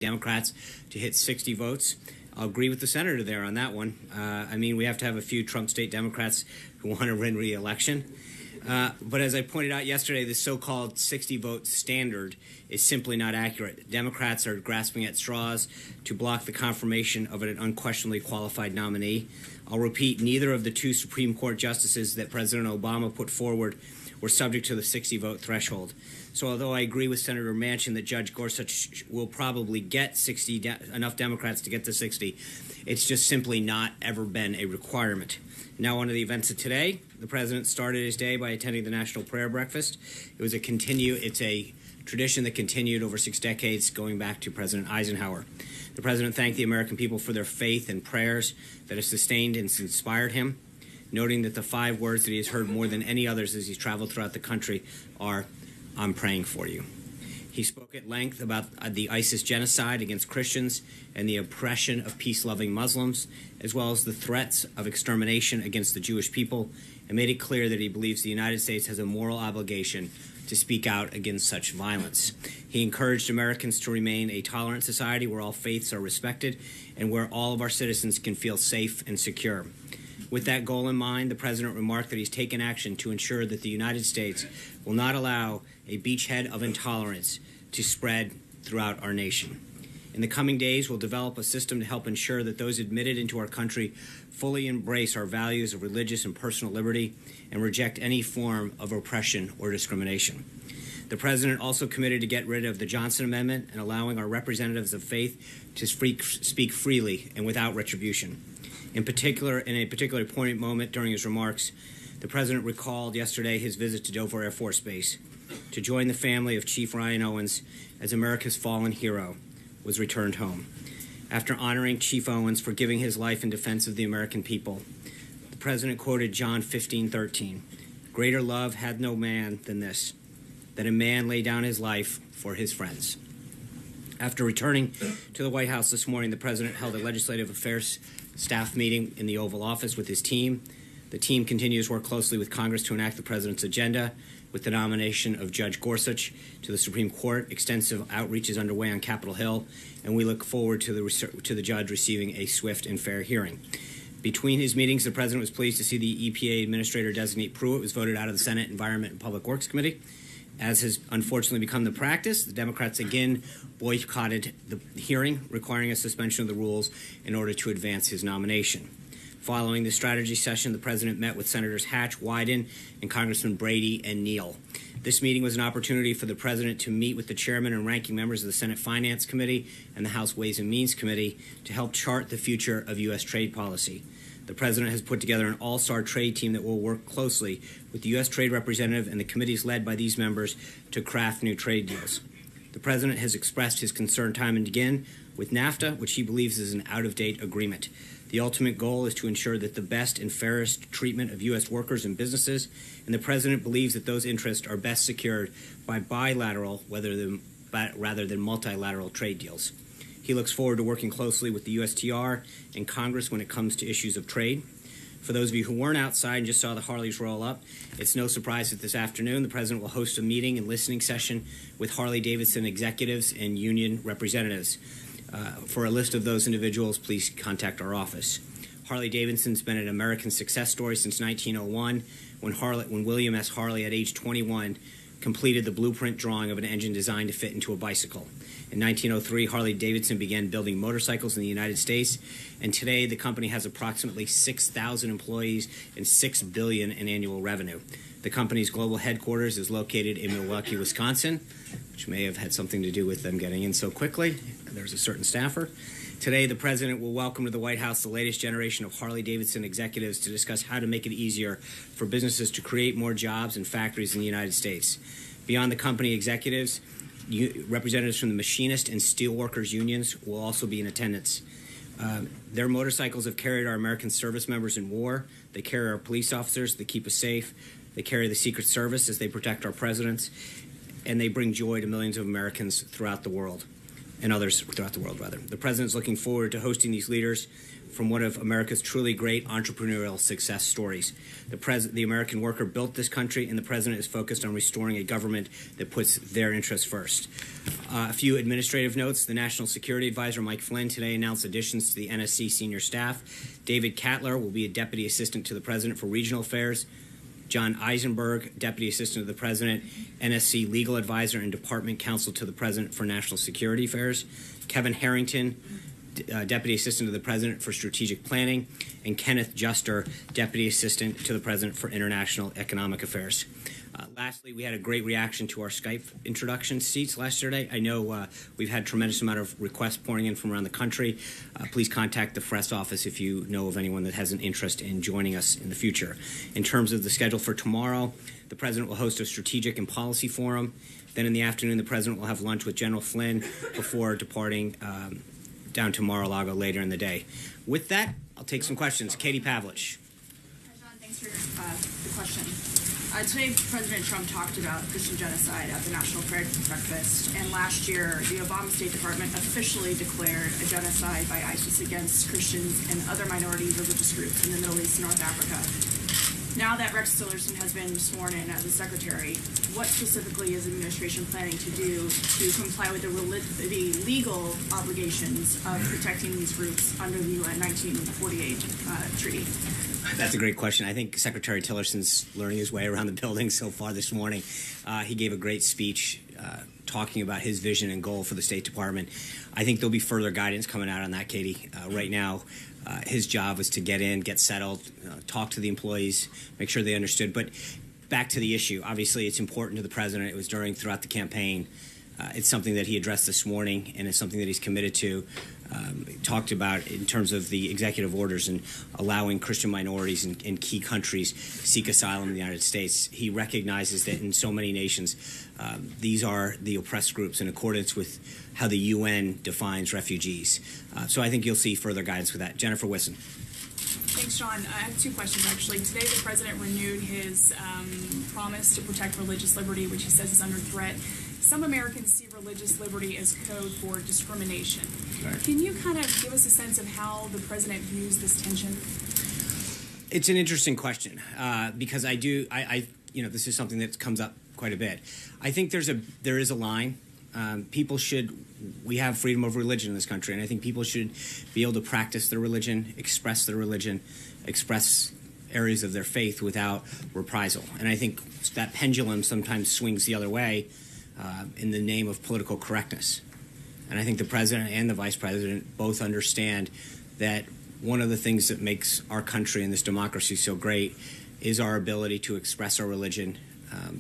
Democrats to hit 60 votes. I'll agree with the senator there on that one. I mean, we have to have a few Trump state Democrats who want to win re-election. But as I pointed out yesterday, the so-called 60-vote standard is simply not accurate. Democrats are grasping at straws to block the confirmation of an unquestionably qualified nominee. I'll repeat, neither of the two Supreme Court justices that President Obama put forward were subject to the 60-vote threshold. So although I agree with Senator Manchin that Judge Gorsuch will probably get enough Democrats to get to 60, it's just simply not ever been a requirement. Now on to the events of today. The president started his day by attending the National Prayer Breakfast. It's a tradition that continued over 6 decades, going back to President Eisenhower. The president thanked the American people for their faith and prayers that have sustained and inspired him, noting that the 5 words that he has heard more than any others as he's traveled throughout the country are, "I'm praying for you." He spoke at length about the ISIS genocide against Christians and the oppression of peace-loving Muslims, as well as the threats of extermination against the Jewish people, and made it clear that he believes the United States has a moral obligation to speak out against such violence. He encouraged Americans to remain a tolerant society where all faiths are respected and where all of our citizens can feel safe and secure. With that goal in mind, the president remarked that he's taken action to ensure that the United States will not allow a beachhead of intolerance to spread throughout our nation. In the coming days, we'll develop a system to help ensure that those admitted into our country fully embrace our values of religious and personal liberty and reject any form of oppression or discrimination. The president also committed to get rid of the Johnson Amendment and allowing our representatives of faith to speak freely and without retribution. In a particularly poignant moment during his remarks, the president recalled yesterday his visit to Dover Air Force Base to join the family of Chief Ryan Owens as America's fallen hero was returned home. After honoring Chief Owens for giving his life in defense of the American people, the president quoted John 15:13, "Greater love had no man than this, that a man lay down his life for his friends." After returning to the White House this morning, the president held a legislative affairs staff meeting in the Oval Office with his team. The team continues to work closely with Congress to enact the president's agenda. With the nomination of Judge Gorsuch to the Supreme Court, extensive outreach is underway on Capitol Hill, and we look forward to the judge receiving a swift and fair hearing. Between his meetings, the president was pleased to see the EPA Administrator-designate Pruitt was voted out of the Senate Environment and Public Works Committee. As has unfortunately become the practice, the Democrats again boycotted the hearing, requiring a suspension of the rules in order to advance his nomination. Following the strategy session, the president met with Senators Hatch, Wyden, and Congressman Brady and Neal. This meeting was an opportunity for the president to meet with the chairman and ranking members of the Senate Finance Committee and the House Ways and Means Committee to help chart the future of U.S. trade policy. The president has put together an all-star trade team that will work closely with the U.S. Trade Representative and the committees led by these members to craft new trade deals. The president has expressed his concern time and again with NAFTA, which he believes is an out-of-date agreement. The ultimate goal is to ensure that the best and fairest treatment of U.S. workers and businesses, and the president believes that those interests are best secured by bilateral rather than multilateral trade deals. He looks forward to working closely with the USTR and Congress when it comes to issues of trade. For those of you who weren't outside and just saw the Harleys roll up, it's no surprise that this afternoon the president will host a meeting and listening session with Harley-Davidson executives and union representatives. For a list of those individuals, please contact our office. Harley-Davidson's been an American success story since 1901 when William S. Harley, at age 21, completed the blueprint drawing of an engine designed to fit into a bicycle. In 1903, Harley-Davidson began building motorcycles in the United States, and today the company has approximately 6,000 employees and $6 billion in annual revenue. The company's global headquarters is located in Milwaukee, Wisconsin, which may have had something to do with them getting in so quickly. There's a certain staffer. Today, the president will welcome to the White House the latest generation of Harley-Davidson executives to discuss how to make it easier for businesses to create more jobs and factories in the United States. Beyond the company executives, representatives from the machinist and steelworkers unions will also be in attendance. Their motorcycles have carried our American service members in war. They carry our police officers. They keep us safe. They carry the Secret Service as they protect our presidents. And they bring joy to millions of Americans throughout the world. and others throughout the world, rather. The president is looking forward to hosting these leaders from one of America's truly great entrepreneurial success stories. The American worker built this country, and the president is focused on restoring a government that puts their interests first. A few administrative notes. The National Security Advisor, Mike Flynn, today announced additions to the NSC senior staff. David Cattler will be a Deputy Assistant to the President for Regional Affairs. John Eisenberg, Deputy Assistant to the President, NSC Legal Advisor and Department Counsel to the President for National Security Affairs. Kevin Harrington, Deputy Assistant to the President for Strategic Planning, and Kenneth Juster, Deputy Assistant to the President for International Economic Affairs. Lastly, we had a great reaction to our Skype introduction seats yesterday. I know we've had a tremendous amount of requests pouring in from around the country. Please contact the press office if you know of anyone that has an interest in joining us in the future. In terms of the schedule for tomorrow, the President will host a strategic and policy forum. Then in the afternoon, the President will have lunch with General Flynn before departing down to Mar-a-Lago later in the day. With that, I'll take some questions. Katie Pavlich. Hi, John. Thanks for the question. Today, President Trump talked about Christian genocide at the National Prayer Breakfast, and last year, the Obama State Department officially declared a genocide by ISIS against Christians and other minority religious groups in the Middle East and North Africa. Now that Rex Tillerson has been sworn in as a secretary, what specifically is the administration planning to do to comply with the legal obligations of protecting these groups under the UN 1948 treaty? That's a great question. I think Secretary Tillerson's learning his way around the building so far this morning. He gave a great speech talking about his vision and goal for the State Department. I think there'll be further guidance coming out on that, Katie. Right now, his job was to get in, get settled, talk to the employees, make sure they understood. But back to the issue, obviously it's important to the president. It was throughout the campaign. It's something that he addressed this morning, and it's something that he's committed to. Talked about in terms of the executive orders and allowing Christian minorities in key countries seek asylum in the United States. He recognizes that in so many nations, these are the oppressed groups in accordance with how the UN defines refugees. So I think you'll see further guidance with that. Jennifer Wisson. Thanks, John. I have two questions, actually. Today, the president renewed his promise to protect religious liberty, which he says is under threat. Some Americans see religious liberty as code for discrimination. Right. Can you kind of give us a sense of how the president views this tension? It's an interesting question because I this is something that comes up quite a bit. I think there is a line. We have freedom of religion in this country, and I think people should be able to practice their religion, express areas of their faith without reprisal. And I think that pendulum sometimes swings the other way in the name of political correctness. And I think the president and the vice president both understand that one of the things that makes our country and this democracy so great is our ability to express our religion,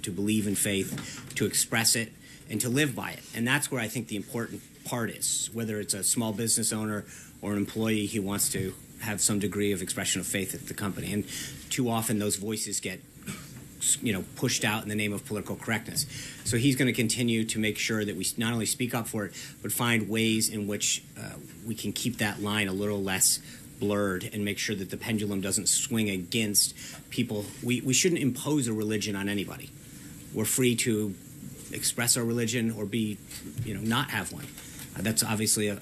to believe in faith, to express it, and to live by it. And that's where I think the important part is, whether it's a small business owner or an employee who wants to have some degree of expression of faith at the company. And too often those voices get pushed out in the name of political correctness. So he's going to continue to make sure that we not only speak up for it, but find ways in which we can keep that line a little less blurred and make sure that the pendulum doesn't swing against people. We shouldn't impose a religion on anybody. We're free to express our religion or not have one. That's obviously in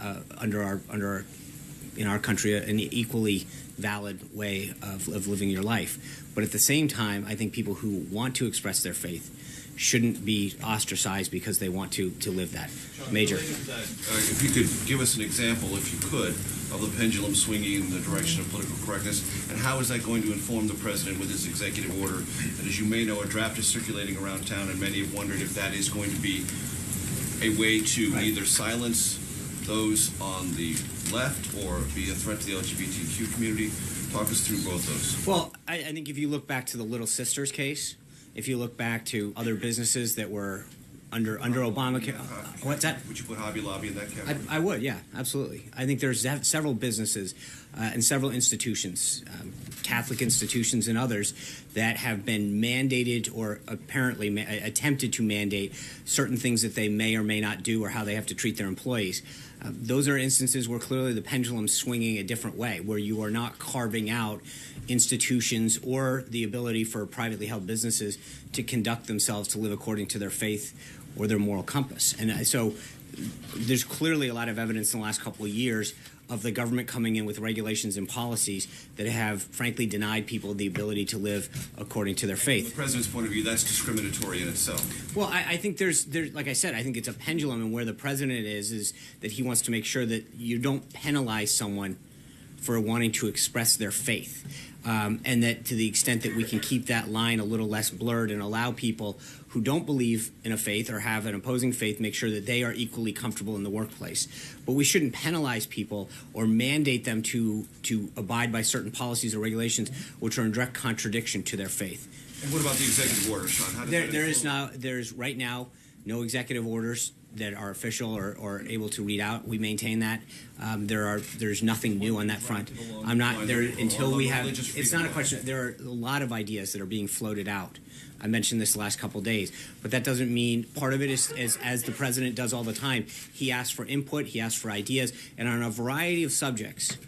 our country an equally valid way of living your life. But at the same time, I think people who want to express their faith shouldn't be ostracized because they want to live that. John, Major. If you could give us an example, if you could, of the pendulum swinging in the direction of political correctness, and how is that going to inform the president with his executive order? And as you may know, a draft is circulating around town, and many have wondered if that is going to be a way to either silence those on the left or be a threat to the LGBTQ community. Talk us through both those. Well, I think if you look back to the Little Sisters case, if you look back to other businesses that were under Obamacare, what's that? Would you put Hobby Lobby in that category? I would, yeah, absolutely. I think there's several businesses and several institutions, Catholic institutions and others, that have been mandated or apparently attempted to mandate certain things that they may or may not do or how they have to treat their employees. Those are instances where clearly the pendulum's swinging a different way, where you are not carving out institutions or the ability for privately held businesses to conduct themselves to live according to their faith or their moral compass. And so there's clearly a lot of evidence in the last couple of years of the government coming in with regulations and policies that have, frankly, denied people the ability to live according to their From faith. the president's point of view, that's discriminatory in itself. Well, I think there's, like I said, I think it's a pendulum, and where the president is that he wants to make sure that you don't penalize someone for wanting to express their faith. And that to the extent that we can keep that line a little less blurred and allow people who don't believe in a faith or have an opposing faith, make sure that they are equally comfortable in the workplace. But we shouldn't penalize people or mandate them to abide by certain policies or regulations which are in direct contradiction to their faith. And what about the executive order, Sean? How does that There's right now no executive orders that are official or able to read out. We maintain that. There's nothing new on that front. I'm not there until we have. It's not a question. There are a lot of ideas that are being floated out. I mentioned this the last couple of days, but that doesn't mean part of it is as the president does all the time. He asks for input. He asks for ideas, and on a variety of subjects,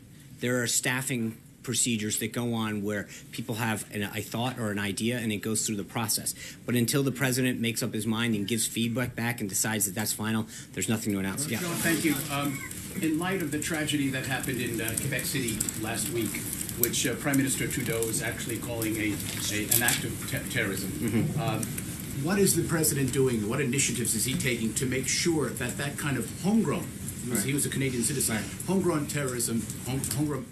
there are staffing procedures that go on where people have a thought or an idea and it goes through the process. But until the president makes up his mind and gives feedback back and decides that that's final, there's nothing to announce. Yeah. John, thank you. In light of the tragedy that happened in Quebec City last week, which Prime Minister Trudeau is actually calling an act of terrorism, what is the president doing? What initiatives is he taking to make sure that that kind of homegrown, he was a Canadian citizen, homegrown terrorism, homegrown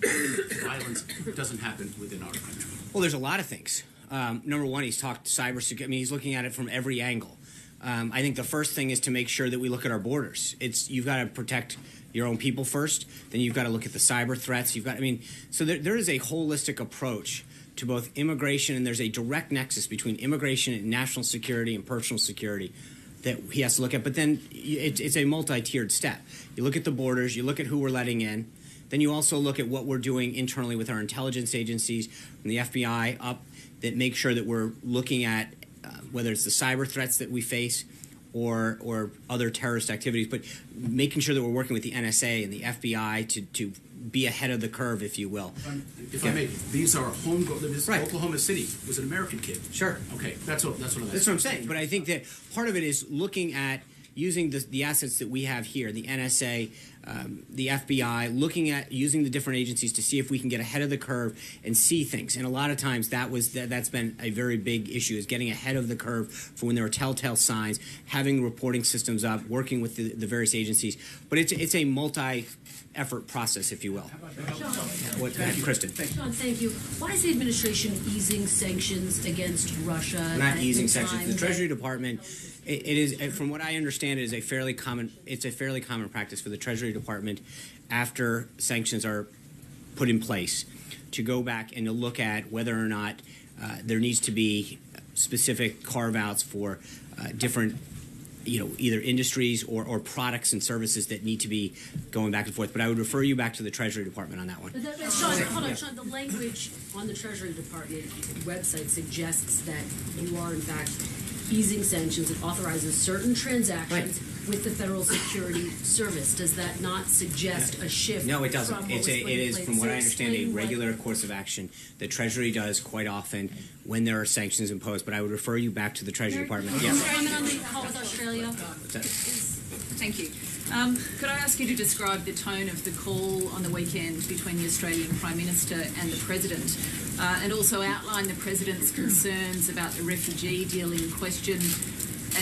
violence doesn't happen within our country? Well, there's a lot of things. Number one, he's talked cybersecurity. I mean, he's looking at it from every angle. I think the first thing is to make sure that we look at our borders. You've got to protect your own people first. Then you've got to look at the cyber threats. So there is a holistic approach to both immigration, and there's a direct nexus between immigration and national security and personal security that he has to look at. But then it's a multi-tiered step. You look at the borders, you look at who we're letting in, then you also look at what we're doing internally with our intelligence agencies, from the FBI up, that make sure that we're looking at whether it's the cyber threats that we face or other terrorist activities, but making sure that we're working with the NSA and the FBI to be ahead of the curve, if you will. If I may, these are homegrown. Right. Oklahoma City was an American kid. Sure. Okay, that's what I'm asking. That's what I'm saying. But I think that part of it is looking at using the assets that we have here, the NSA, the FBI, looking at using the different agencies to see if we can get ahead of the curve and see things. And a lot of times that's been a very big issue, is getting ahead of the curve for when there are telltale signs, having reporting systems up, working with the various agencies. But it's a multi-effort process, if you will. Kristen. John, thank you. Why is the administration easing sanctions against Russia? Not easing at the sanctions. time The that- Treasury Department, it is, from what I understand, it is a fairly common practice for the Treasury Department, after sanctions are put in place, to go back and to look at whether or not there needs to be specific carve-outs for different, either industries or products and services that need to be going back and forth. But I would refer you back to the Treasury Department on that one. But Sean, hold on, Sean. The language on the Treasury Department website suggests that you are, in fact, easing sanctions and authorizes certain transactions with the Federal Security Service. Does that not suggest a shift? No, it doesn't. From It is, from what I understand, a regular course of action that Treasury does quite often when there are sanctions imposed. But I would refer you back to the Treasury Department. Can you Yes. comment on the call with Australia? Thank you. Could I ask you to describe the tone of the call on the weekend between the Australian Prime Minister and the President, and also outline the President's concerns about the refugee deal in question?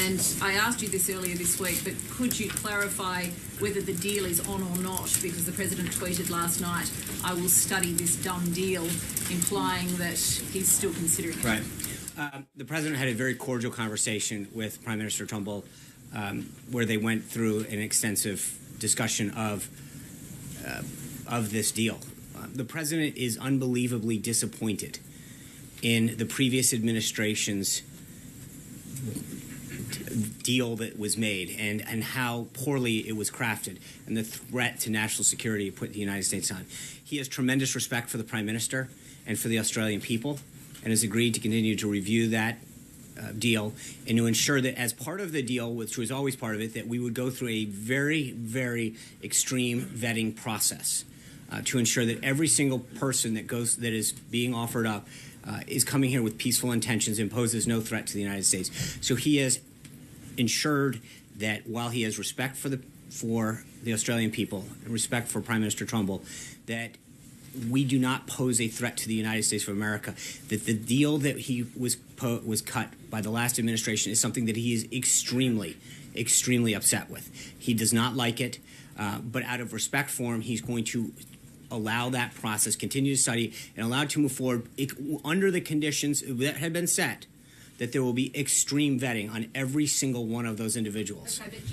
And I asked you this earlier this week, but could you clarify whether the deal is on or not? Because the President tweeted last night, "I will study this dumb deal," implying that he's still considering it. Right. The President had a very cordial conversation with Prime Minister Turnbull, where they went through an extensive discussion of this deal. The President is unbelievably disappointed in the previous administration's deal that was made and how poorly it was crafted and the threat to national security it put the United States on. He has tremendous respect for the Prime Minister and for the Australian people and has agreed to continue to review that deal and to ensure that as part of the deal, which was always part of it, that we would go through a very, very extreme vetting process to ensure that every single person that is being offered up is coming here with peaceful intentions and poses no threat to the United States. So he has ensured that while he has respect for the for the Australian people, and respect for Prime Minister Trumbull, that we do not pose a threat to the United States of America. That the deal that he was cut by the last administration is something that he is extremely upset with. He does not like it, but out of respect for him, he's going to allow that process, continue to study, and allow it to move forward under the conditions that have been set, that there will be extreme vetting on every single one of those individuals. Okay, but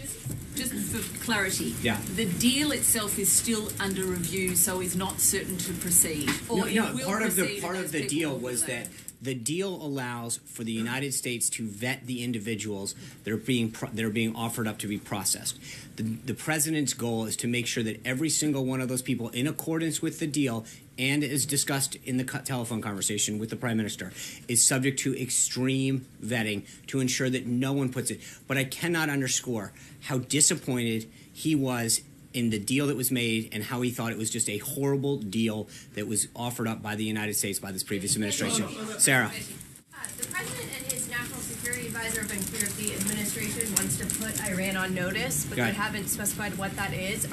just for clarity, Yeah. the deal itself is still under review, so is not certain to proceed. Or it will part of proceed the and those people deal will be was allowed. that the deal allows for the United States to vet the individuals that are being offered up to be processed. The president's goal is to make sure that every single one of those people, in accordance with the deal and as discussed in the telephone conversation with the Prime Minister, is subject to extreme vetting to ensure that no one puts it. But I cannot underscore how disappointed he was in the deal that was made and how he thought it was just a horrible deal that was offered up by the United States by this previous administration. Sarah. The president and his national security advisor have been clear if the administration wants to put Iran on notice, but they haven't specified what that is.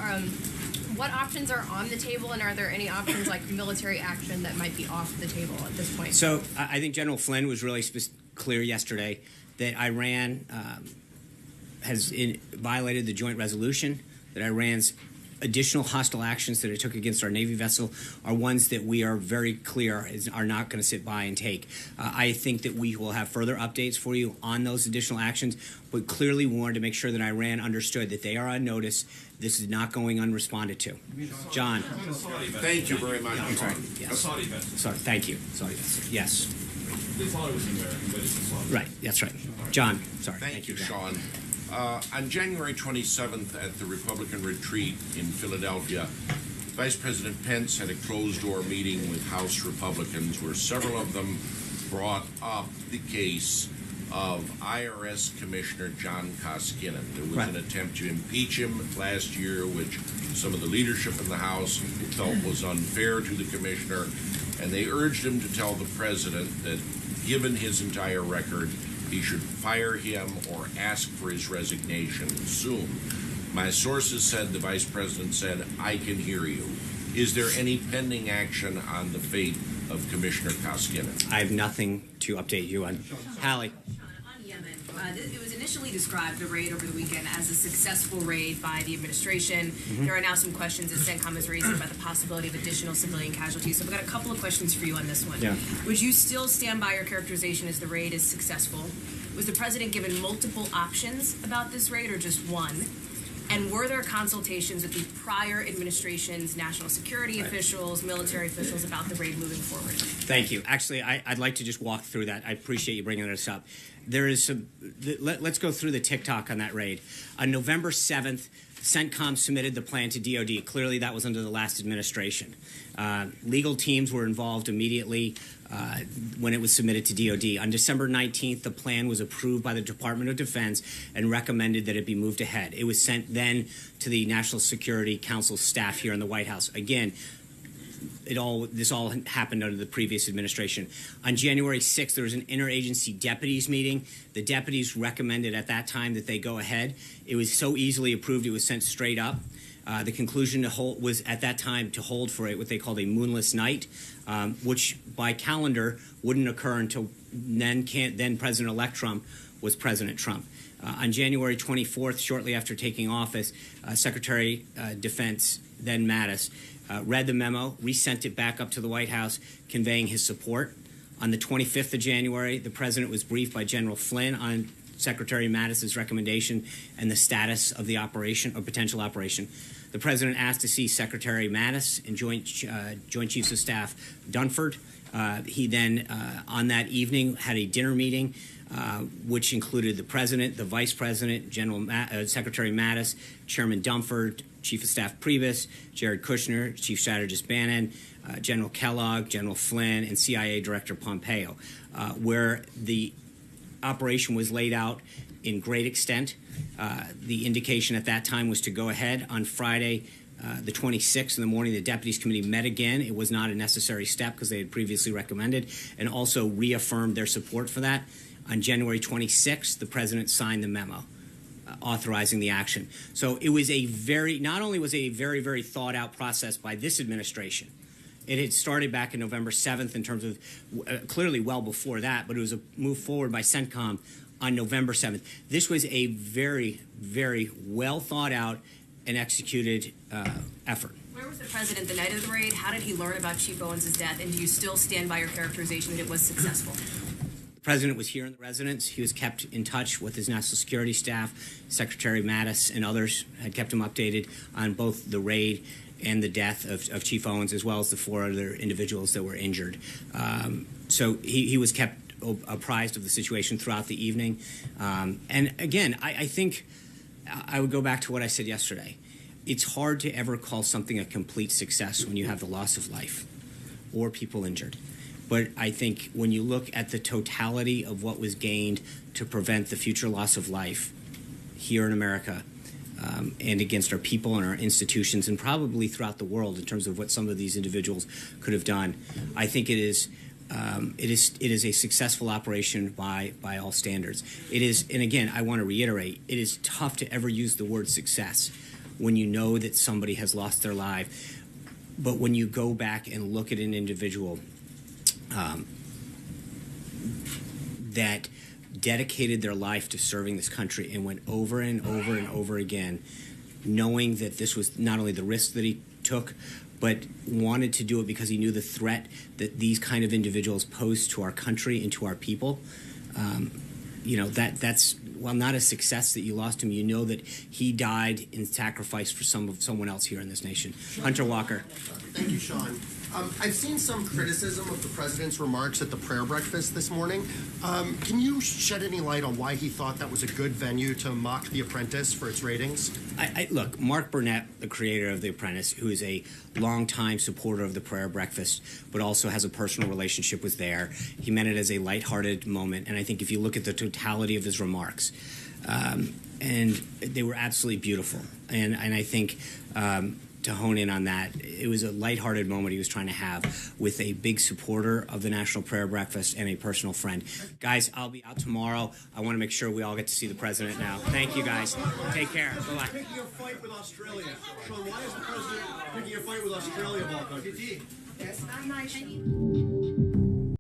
What options are on the table, and are there any options like military action that might be off the table at this point? So I think General Flynn was really clear yesterday that Iran has violated the joint resolution, that Iran's additional hostile actions that it took against our Navy vessel are ones that we are very clear are not going to sit by and take. I think that we will have further updates for you on those additional actions, but clearly we wanted to make sure that Iran understood that they are on notice. This is not going unresponded to. John. Thank you very much. I'm sorry. Yes. Saudi vessel. Sorry. Thank you. Sorry. Yes. They thought it was American, but it's a Saudi. Right. That's right. John. Sorry. Thank you, John. Sean. On January 27th at the Republican retreat in Philadelphia, Vice President Pence had a closed-door meeting with House Republicans where several of them brought up the case of IRS Commissioner John Koskinen. There was an attempt to impeach him last year, which some of the leadership in the House felt was unfair to the commissioner, and they urged him to tell the president that, given his entire record, he should fire him or ask for his resignation soon. My sources said the vice president said, "I can hear you." Is there any pending action on the fate of Commissioner Koskinen? I have nothing to update you on. Hallie. On Yemen, it was initially described, the raid over the weekend, as a successful raid by the administration. There are now some questions that CENTCOM is raising about the possibility of additional civilian casualties. So we've got a couple of questions for you on this one. Yeah. Would you still stand by your characterization as the raid is successful? Was the president given multiple options about this raid or just one? And were there consultations with the prior administration's national security officials, military officials about the raid moving forward? Thank you. Actually, I'd like to just walk through that. I appreciate you bringing this up. There is some. Let's go through the tick-tock on that raid. On November 7th, CENTCOM submitted the plan to DOD. Clearly, that was under the last administration. Legal teams were involved immediately when it was submitted to DOD. On December 19th, the plan was approved by the Department of Defense and recommended that it be moved ahead. It was sent then to the National Security Council staff here in the White House. Again, this all happened under the previous administration. On January 6th, there was an interagency deputies meeting. The deputies recommended at that time that they go ahead. It was so easily approved, it was sent straight up. The conclusion was at that time to hold for what they called a moonless night, which by calendar wouldn't occur until then President-elect Trump was President Trump. On January 24th, shortly after taking office, Secretary Defense, then Mattis, read the memo, resent it back up to the White House, conveying his support. On the 25th of January, the president was briefed by General Flynn on Secretary Mattis's recommendation and the status of the operation or potential operation. The president asked to see Secretary Mattis and Joint Chiefs of Staff Dunford. He then, on that evening, had a dinner meeting, which included the president, the vice president, Secretary Mattis, Chairman Dunford, Chief of Staff Priebus, Jared Kushner, Chief Strategist Bannon, General Kellogg, General Flynn, and CIA Director Pompeo, where the operation was laid out in great extent. The indication at that time was to go ahead. On Friday, the 26th in the morning, the Deputies Committee met again. It was not a necessary step because they had previously recommended and also reaffirmed their support for that. On January 26th, the president signed the memo. authorizing the action. So it was not only was it a very, very thought out process by this administration. It had started back in November 7th in terms of clearly well before that, but it was a move forward by CENTCOM on November 7th. This was a very, very well thought out and executed effort. Where was the president the night of the raid? How did he learn about Chief Owens' death? And do you still stand by your characterization that it was successful? The president was here in the residence. He was kept in touch with his national security staff. Secretary Mattis and others had kept him updated on both the raid and the death of Chief Owens, as well as the 4 other individuals that were injured. So he was kept apprised of the situation throughout the evening. And again, I think I would go back to what I said yesterday. It's hard to ever call something a complete success when you have the loss of life or people injured. But I think when you look at the totality of what was gained to prevent the future loss of life here in America, and against our people and our institutions and probably throughout the world in terms of what some of these individuals could have done, I think it is a successful operation by all standards. It is, and again, I want to reiterate, it is tough to ever use the word success when you know that somebody has lost their life. But when you go back and look at an individual that dedicated their life to serving this country and went over and over and over again, knowing that this was not only the risk that he took, but wanted to do it because he knew the threat that these kind of individuals pose to our country and to our people. That's while not a success that you lost him, you know that he died in sacrifice for someone else here in this nation. Hunter Walker. Thank you, Sean. I've seen some criticism of the president's remarks at the prayer breakfast this morning. Can you shed any light on why he thought that was a good venue to mock The Apprentice for its ratings? Look, Mark Burnett, the creator of The Apprentice, who is a longtime supporter of the prayer breakfast, but also has a personal relationship, was there. He meant it as a lighthearted moment, and I think if you look at the totality of his remarks, and they were absolutely beautiful, and I think to hone in on that, it was a lighthearted moment he was trying to have with a big supporter of the National Prayer Breakfast and a personal friend. Guys, I'll be out tomorrow. I want to make sure we all get to see the president now. Thank you, guys. Take care. Bye-bye. Picking a fight with Australia. Sean, why is the president picking a fight with Australia, Balkan?